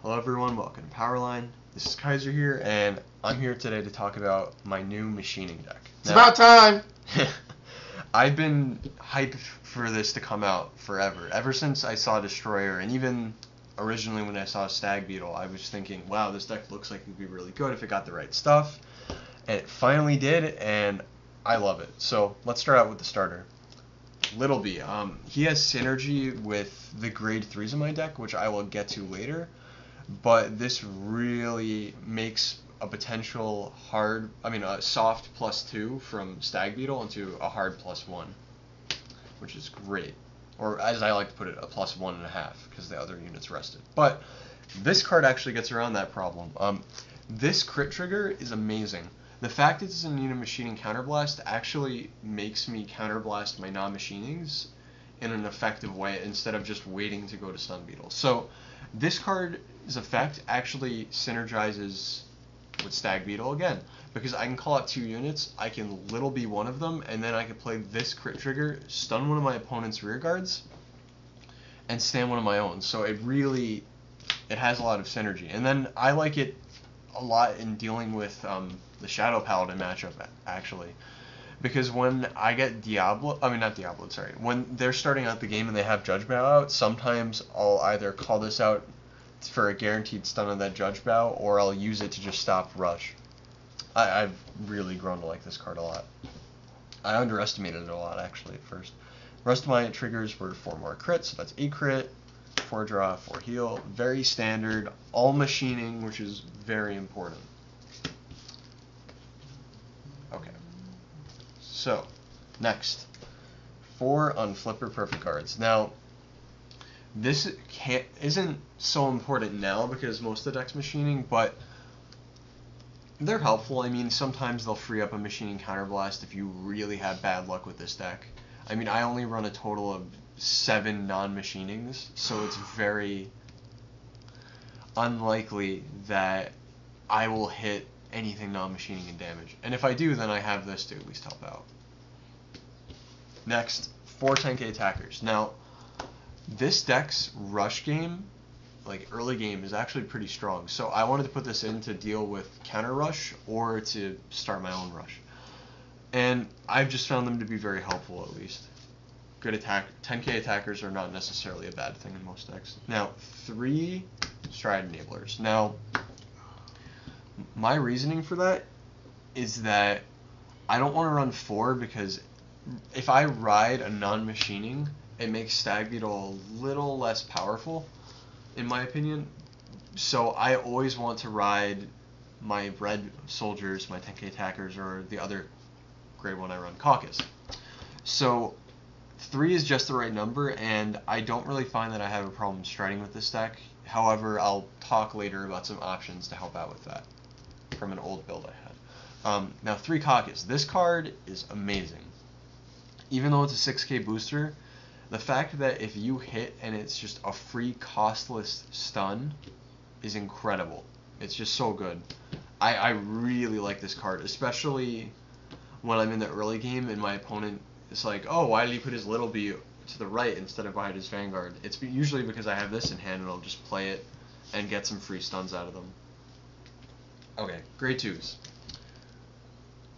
Hello everyone, welcome to Powerline. This is Kaiser here, and I'm here today to talk about my new machining deck. It's about time! I've been hyped for this to come out forever. Ever since I saw Destroyer, and even originally when I saw Stag Beetle, I was thinking, wow, this deck looks like it would be really good if it got the right stuff. And it finally did, and I love it. So let's start out with the starter. Little B. He has synergy with the grade 3s in my deck, which I will get to later. But this really makes a potential soft +2 from Stag Beetle into a hard +1, which is great. Or as I like to put it, a +1.5, because the other unit's rested. But this card actually gets around that problem. This crit trigger is amazing. The fact that it's in Machining Counterblast actually makes me counterblast my non-machinings in an effective way instead of just waiting to go to Stun Beetle. So this card's effect actually synergizes with Stag Beetle again, because I can call out 2 units, I can Little B one of them, and then I can play this crit trigger, stun one of my opponent's rear guards, and stand one of my own. So it has a lot of synergy. And then I like it a lot in dealing with the Shadow Paladin matchup, actually. Because when I get when they're starting out the game and they have Judge Bow out, sometimes I'll either call this out for a guaranteed stun on that Judge Bow, or I'll use it to just stop Rush. I've really grown to like this card a lot. I underestimated it a lot, actually, at first. The rest of my triggers were 4 more crits, so that's 8 crit, 4 draw, 4 heal. Very standard, all machining, which is very important. Okay. So, next, 4 Unflipper Perfect cards. Now, this isn't so important now because most of the deck's machining, but they're helpful. I mean, sometimes they'll free up a machining counterblast if you really have bad luck with this deck. I mean, I only run a total of 7 non-machinings, so it's very unlikely that I will hit anything non-machining in damage. And if I do, then I have this to at least help out. Next, 4 10k attackers. Now, this deck's rush game, like early game, is actually pretty strong. So I wanted to put this in to deal with counter rush or to start my own rush. And I've just found them to be very helpful, at least. Good attack. 10k attackers are not necessarily a bad thing in most decks. Now, 3 Stride Enablers. Now, my reasoning for that is that I don't want to run 4 because if I ride a non-machining, it makes Stag Beetle a little less powerful, in my opinion. So I always want to ride my red soldiers, my 10k attackers, or the other grade 1 I run, Caucasus. So 3 is just the right number, and I don't really find that I have a problem striding with this deck. However, I'll talk later about some options to help out with that from an old build I had. Now, 3 Caucasus. This card is amazing. Even though it's a 6k booster, the fact that if you hit and it's just a free costless stun is incredible. It's just so good. I really like this card, especially when I'm in the early game and my opponent is like, oh, why did he put his Little B to the right instead of behind his Vanguard? It's usually because I have this in hand and I'll just play it and get some free stuns out of them. Okay, grade 2s.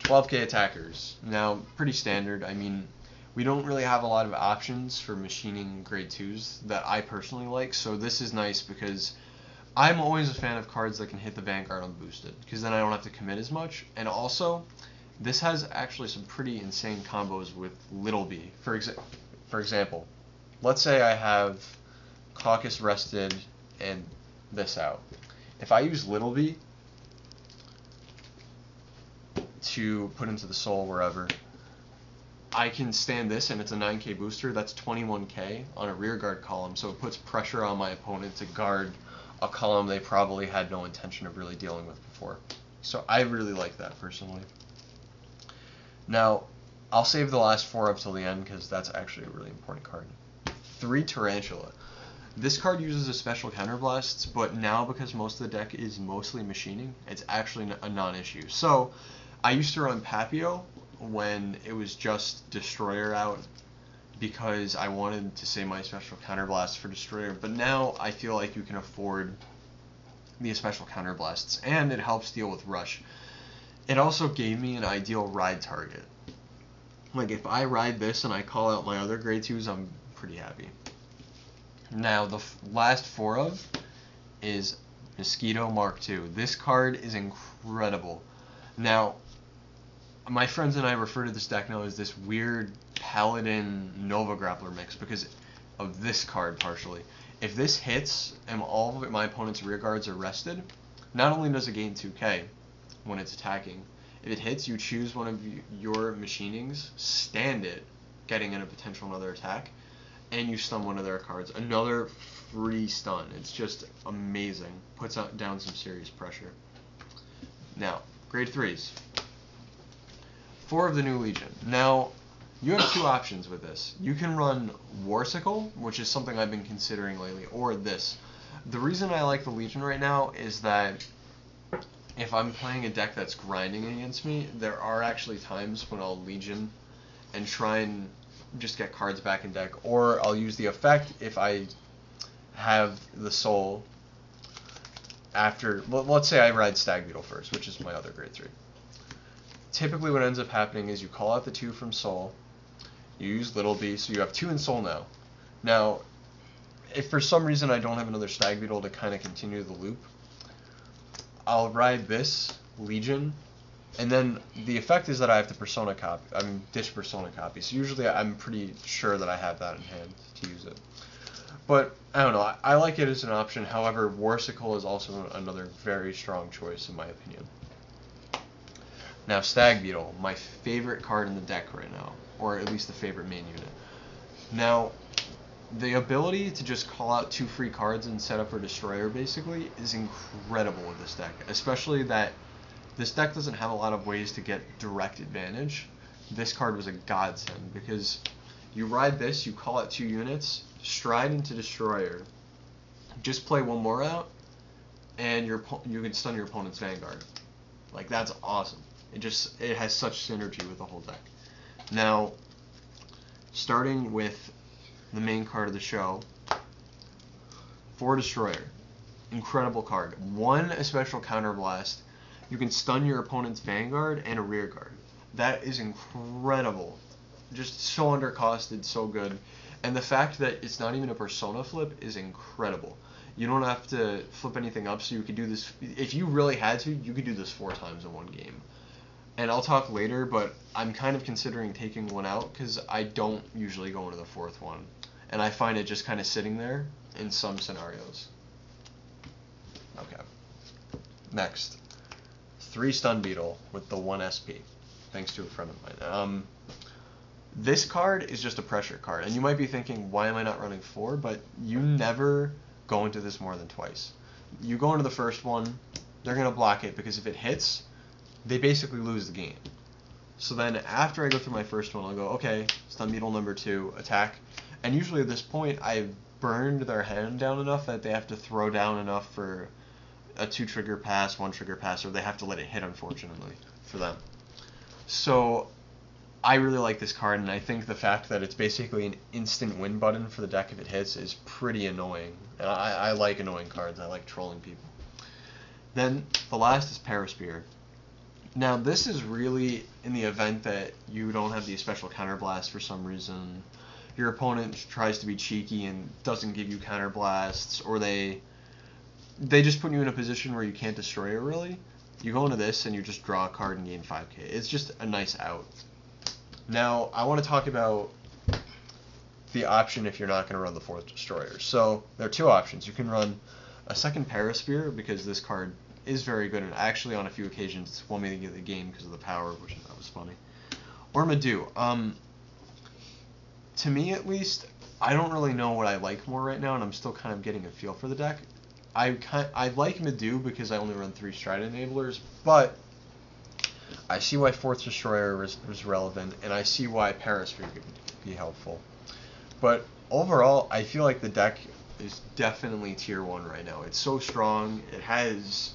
12k attackers. Now, pretty standard. I mean, we don't really have a lot of options for machining grade 2s that I personally like, so this is nice because I'm always a fan of cards that can hit the Vanguard unboosted, because then I don't have to commit as much. And also, this has actually some pretty insane combos with Little B. For example, let's say I have Caucasus rested and this out. If I use Little B to put into the soul wherever, I can stand this, and it's a 9k booster. That's 21k on a rear guard column, so it puts pressure on my opponent to guard a column they probably had no intention of really dealing with before. So I really like that, personally. Now, I'll save the last 4 up till the end, because that's actually a really important card. 3 Tarantula. This card uses a special counterblasts, but now because most of the deck is mostly machining, it's actually a non-issue. So, I used to run Papio when it was just Destroyer out because I wanted to save my special counterblast for Destroyer, but now I feel like you can afford the special counterblasts, and it helps deal with rush. It also gave me an ideal ride target. Like, if I ride this and I call out my other grade 2s, I'm pretty happy. Now, the last 4 of is Mosquito Mark II. This card is incredible. Now, my friends and I refer to this deck now as this weird Paladin Nova Grappler mix because of this card partially. If this hits and all of my opponent's rear guards are rested, not only does it gain 2k when it's attacking, if it hits, you choose one of your Machinings, stand it, getting in a potential another attack, and you stun one of their cards. Another free stun. It's just amazing. Puts down some serious pressure. Now, grade 3s. 4 of the new Legion. Now, you have 2 options with this. You can run Warsicle, which is something I've been considering lately, or this. The reason I like the Legion right now is that if I'm playing a deck that's grinding against me, there are actually times when I'll Legion and try and just get cards back in deck, or I'll use the effect if I have the soul after, well, let's say I ride Stag Beetle first, which is my other grade 3. Typically what ends up happening is you call out the 2 from soul, you use Little B, so you have 2 in soul now. Now, if for some reason I don't have another Stag Beetle to kind of continue the loop, I'll ride this Legion, and then the effect is that I have to Persona copy, Dish Persona copy, so usually I'm pretty sure that I have that in hand to use it. But, I don't know, I like it as an option. However, Warsicle is also another very strong choice in my opinion. Now, Stag Beetle, my favorite card in the deck right now, or at least the favorite main unit. Now, the ability to just call out 2 free cards and set up for Destroyer, basically, is incredible with this deck. Especially that this deck doesn't have a lot of ways to get direct advantage. This card was a godsend, because you ride this, you call out 2 units, stride into Destroyer, just play 1 more out, and you can stun your opponent's Vanguard. Like, that's awesome. It has such synergy with the whole deck. Now, starting with the main card of the show, 4 Destroyer. Incredible card. 1 special counterblast. You can stun your opponent's Vanguard and a rear guard. That is incredible. Just so undercosted, so good. And the fact that it's not even a Persona flip is incredible. You don't have to flip anything up, so you could do this. If you really had to, you could do this 4 times in 1 game. And I'll talk later, but I'm kind of considering taking 1 out because I don't usually go into the 4th one. And I find it just kind of sitting there in some scenarios. Okay. Next. 3 Stun Beetle with the 1 SP. Thanks to a friend of mine. This card is just a pressure card. And you might be thinking, why am I not running 4? But you never go into this more than twice. You go into the first one, they're going to block it because if it hits, they basically lose the game. So then after I go through my first one, I'll go, okay, Stun Beetle number 2, attack. And usually at this point, I've burned their hand down enough that they have to throw down enough for a 2 trigger pass, 1 trigger pass, or they have to let it hit, unfortunately, for them. So I really like this card, and I think the fact that it's basically an instant win button for the deck if it hits is pretty annoying. And I like annoying cards. I like trolling people. Then the last is Paraspear. Now, this is really in the event that you don't have the special counterblast for some reason. Your opponent tries to be cheeky and doesn't give you counterblasts, or they just put you in a position where you can't destroy it, really. You go into this and you just draw a card and gain 5k. It's just a nice out. Now, I want to talk about the option if you're not going to run the 4th Destroyer. So, there are 2 options. You can run a second Paraspear, because this card is very good, and actually on a few occasions it's won me to get the game because of the power, which I thought was funny. Or Madu. To me, at least, I don't really know what I like more right now, and I'm still kind of getting a feel for the deck. I like Madu because I only run 3 Stride Enablers, but I see why 4th Destroyer was relevant, and I see why Paraspear could be helpful. But overall, I feel like the deck is definitely tier 1 right now. It's so strong. It has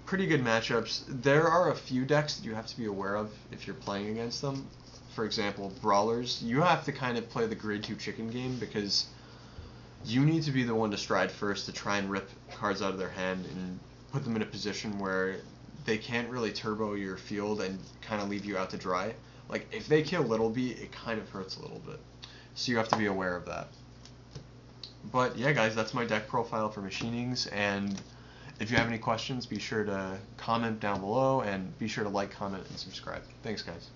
pretty good matchups. There are a few decks that you have to be aware of if you're playing against them. For example, Brawlers. You have to kind of play the grade 2 chicken game, because you need to be the one to stride first to try and rip cards out of their hand and put them in a position where they can't really turbo your field and kind of leave you out to dry. Like, if they kill Little Bee, it kind of hurts a little bit. So you have to be aware of that. But yeah, guys, that's my deck profile for Machinings, and if you have any questions, be sure to comment down below, and be sure to like, comment, and subscribe. Thanks, guys.